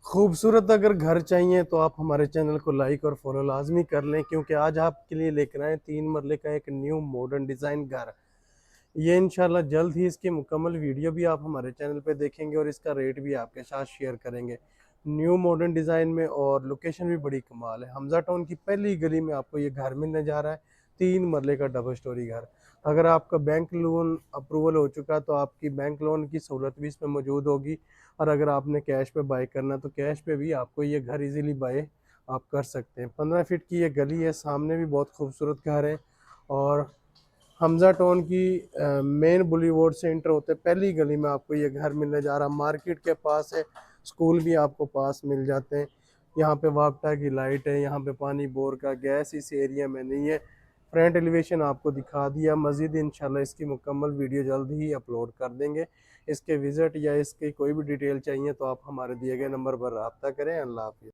खूबसूरत अगर घर चाहिए तो आप हमारे चैनल को लाइक और फॉलो लाजमी कर लें, क्योंकि आज आपके लिए लेकर आए 3 मरले का एक न्यू मॉडर्न डिज़ाइन घर। ये इंशाल्लाह जल्द ही इसकी मुकम्मल वीडियो भी आप हमारे चैनल पे देखेंगे और इसका रेट भी आपके साथ शेयर करेंगे। न्यू मॉडर्न डिज़ाइन में और लोकेशन भी बड़ी कमाल है। हमजा टाउन की पहली गली में आपको ये घर मिलने जा रहा है, 3 मरले का डबल स्टोरी घर। अगर आपका बैंक लोन अप्रूवल हो चुका तो आपकी बैंक लोन की सहूलत भी इसमें मौजूद होगी, और अगर आपने कैश पे बाय करना तो कैश पे भी आपको ये घर इजीली बाय आप कर सकते हैं। 15 फीट की ये गली है, सामने भी बहुत खूबसूरत घर है। और हमजा टाउन की मेन बुलीवोर्ड से इंटर होते पहली गली में आपको ये घर मिलने जा रहा, मार्केट के पास है, स्कूल भी आपको पास मिल जाते हैं। यहाँ पे वापटा की लाइट है, यहाँ पे पानी बोर का गैस इस एरिया में नहीं है। फ्रंट एलिवेशन आपको दिखा दिया, मज़ीद इंशाल्लाह इसकी मुकम्मल वीडियो जल्द ही अपलोड कर देंगे। इसके विज़िट या इसकी कोई भी डिटेल चाहिए तो आप हमारे दिए गए नंबर पर रब्ता करें। अल्लाह हाफिज़।